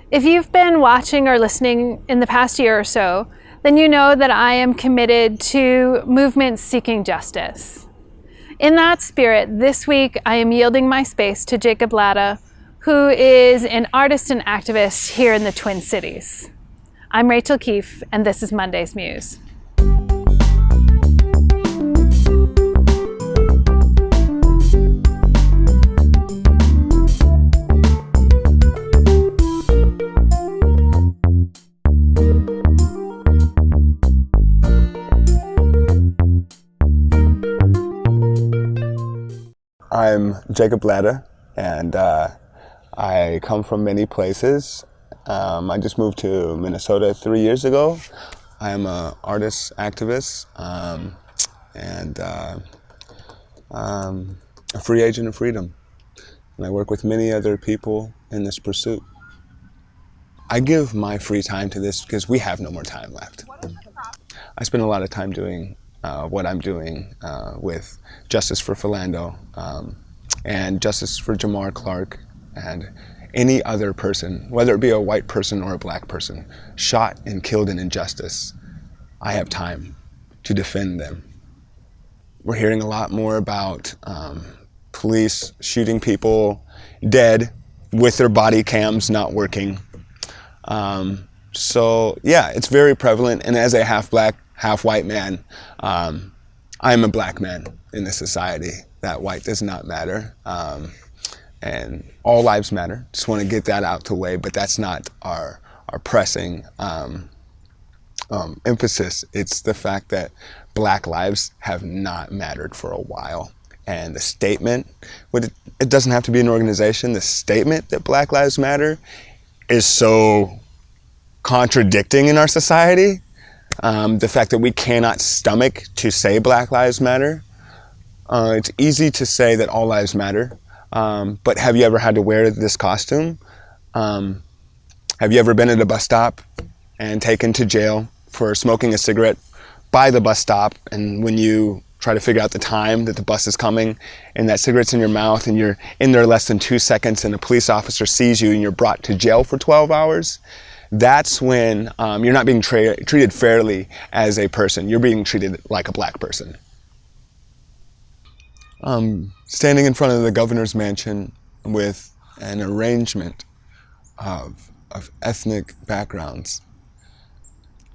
If you've been watching or listening in the past year or so, then you know that I am committed to movements seeking justice. In that spirit, this week I am yielding my space to Jacob Latta, who is an artist and activist here in the Twin Cities. I'm Rachel Keefe, and this is Monday's Muse. I'm Jacob Latta, and I come from many places. I just moved to Minnesota 3 years ago. I am an artist activist and a free agent of freedom. And I work with many other people in this pursuit. I give my free time to this because we have no more time left. I spend a lot of time doing what I'm doing with Justice for Philando and Justice for Jamar Clark and any other person, whether it be a white person or a black person, shot and killed in injustice. I have time to defend them. We're hearing a lot more about police shooting people dead with their body cams not working. So yeah, it's very prevalent, and as a half black, half white man, I'm a black man in this society. That white does not matter. And all lives matter. Just want to get that out the way, but that's not our pressing emphasis. It's the fact that black lives have not mattered for a while. And the statement, it doesn't have to be an organization, the statement that Black Lives Matter is so contradicting in our society. The fact that we cannot stomach to say Black Lives Matter. It's easy to say that all lives matter, but have you ever had to wear this costume? Have you ever been at a bus stop and taken to jail for smoking a cigarette by the bus stop, and when you try to figure out the time that the bus is coming and that cigarette's in your mouth and you're in there less than 2 seconds and a police officer sees you and you're brought to jail for 12 hours? That's when you're not being treated fairly as a person. You're being treated like a black person. Standing in front of the governor's mansion with an arrangement of ethnic backgrounds,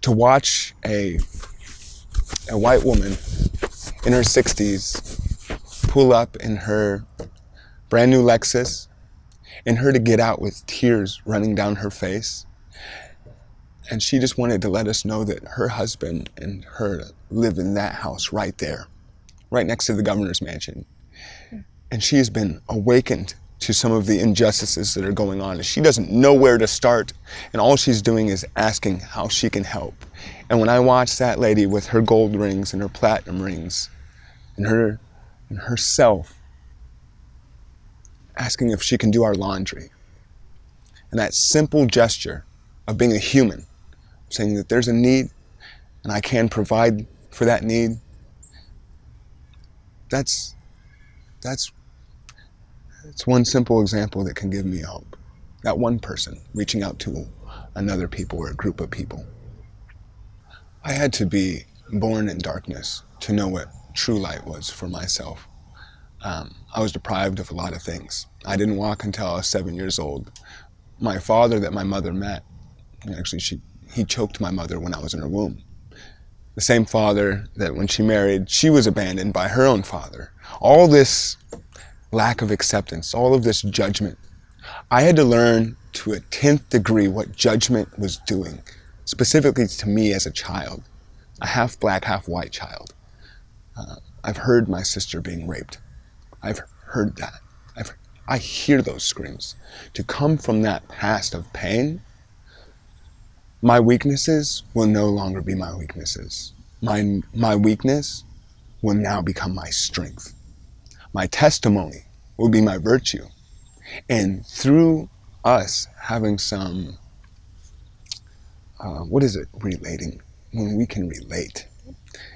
to watch a white woman in her 60s pull up in her brand new Lexus, and her to get out with tears running down her face. And she just wanted to let us know that her husband and her live in that house right there, right next to the governor's mansion. And she has been awakened to some of the injustices that are going on. And she doesn't know where to start. And all she's doing is asking how she can help. And when I watch that lady with her gold rings and her platinum rings and herself asking if she can do our laundry, and that simple gesture of being a human, saying that there's a need and I can provide for that need, that's one simple example that can give me hope. That one person reaching out to another people or a group of people. I had to be born in darkness to know what true light was for myself. I was deprived of a lot of things. I didn't walk until I was 7 years old. My father that my mother met, actually he choked my mother when I was in her womb. The same father that when she married, she was abandoned by her own father. All this lack of acceptance, all of this judgment. I had to learn to a 10th degree what judgment was doing, specifically to me as a child, a half black, half white child. I've heard my sister being raped. I've heard that. I hear those screams. To come from that past of pain, my weaknesses will no longer be my weaknesses. My weakness will now become my strength. My testimony will be my virtue. And through us having some, relating, when we can relate.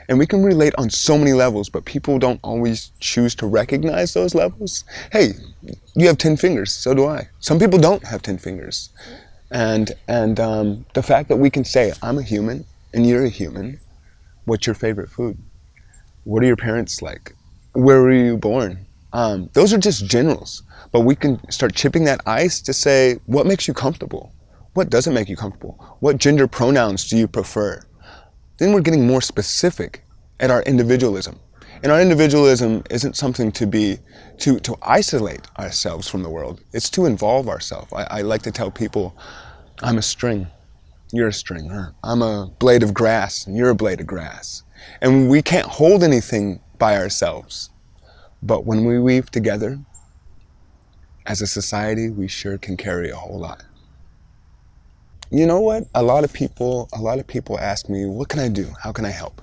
And we can relate on so many levels, but people don't always choose to recognize those levels. Hey, you have 10 fingers, so do I. Some people don't have 10 fingers. And the fact that we can say, I'm a human and you're a human. What's your favorite food? What are your parents like? Where were you born? Those are just generals, but we can start chipping that ice to say, what makes you comfortable? What doesn't make you comfortable? What gender pronouns do you prefer? Then we're getting more specific at our individualism. And our individualism isn't something to isolate ourselves from the world. It's to involve ourselves. I like to tell people, I'm a string, you're a string. Or I'm a blade of grass, and you're a blade of grass. And we can't hold anything by ourselves. But when we weave together, as a society, we sure can carry a whole lot. You know what? A lot of people ask me, what can I do? How can I help?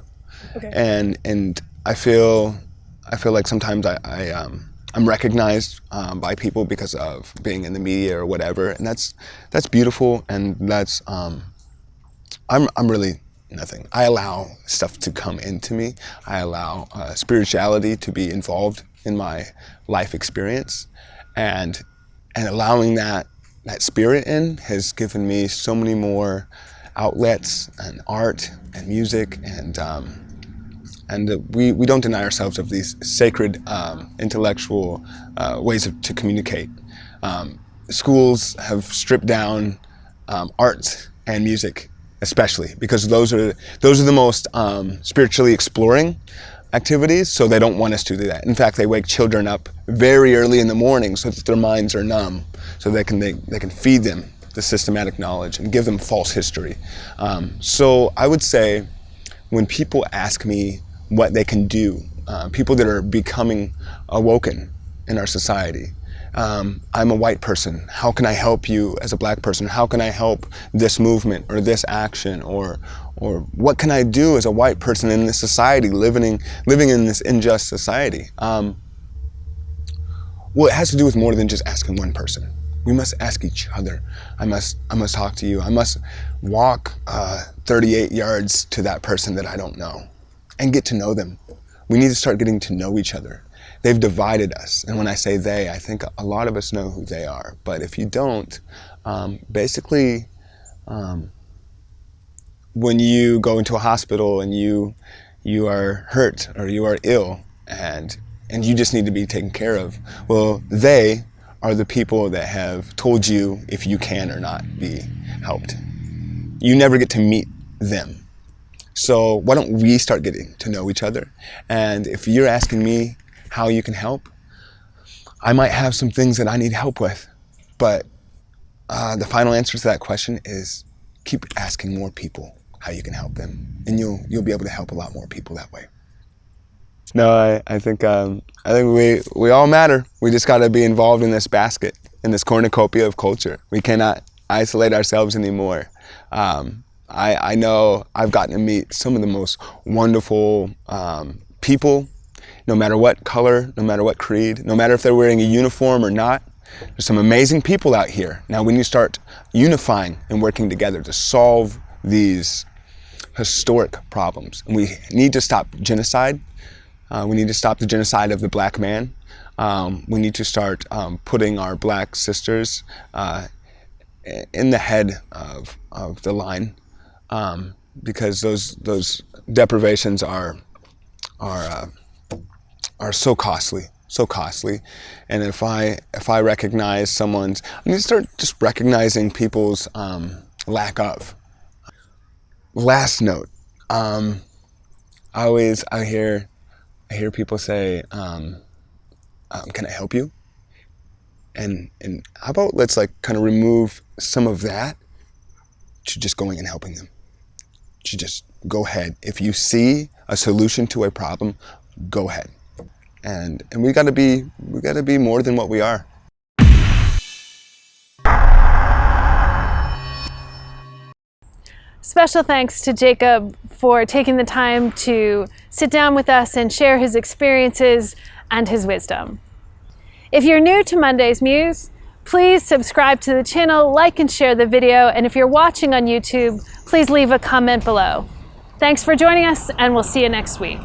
Okay. And I feel like sometimes I'm recognized by people because of being in the media or whatever, and that's beautiful, and that's I'm really nothing. I allow stuff to come into me. I allow spirituality to be involved in my life experience, and allowing that spirit in has given me so many more outlets and art and music, and we don't deny ourselves of these sacred intellectual ways to communicate. Schools have stripped down art and music, especially because those are the most spiritually exploring activities, so they don't want us to do that. In fact, they wake children up very early in the morning so that their minds are numb, so they can feed them the systematic knowledge and give them false history. So I would say, when people ask me what they can do, people that are becoming awoken in our society, I'm a white person. How can I help you as a black person? How can I help this movement or this action, or what can I do as a white person in this society, living in this unjust society? Well, it has to do with more than just asking one person. We must ask each other. I must talk to you. I must walk 38 yards to that person that I don't know and get to know them. We need to start getting to know each other. They've divided us. And when I say they, I think a lot of us know who they are. But if you don't, basically, when you go into a hospital and you are hurt or you are ill and you just need to be taken care of, well, they are the people that have told you if you can or not be helped. You never get to meet them. So why don't we start getting to know each other? And if you're asking me how you can help, I might have some things that I need help with. But the final answer to that question is keep asking more people how you can help them, and you'll be able to help a lot more people that way. No, I think we all matter. We just got to be involved in this basket, in this cornucopia of culture. We cannot isolate ourselves anymore. I know I've gotten to meet some of the most wonderful people, no matter what color, no matter what creed, no matter if they're wearing a uniform or not. There's some amazing people out here. Now we need to start unifying and working together to solve these historic problems. And we need to stop genocide. We need to stop the genocide of the black man. We need to start putting our black sisters in the head of the line, because those deprivations are so costly. So costly. And if I recognize I need to start just recognizing people's lack of. Last note, I hear people say, can I help you? And how about let's kind of remove some of that to just going and helping them. To just go ahead. If you see a solution to a problem, go ahead. And we gotta be more than what we are. Special thanks to Jacob for taking the time to sit down with us and share his experiences and his wisdom. If you're new to Monday's Muse, please subscribe to the channel, like and share the video, and if you're watching on YouTube, please leave a comment below. Thanks for joining us, and we'll see you next week.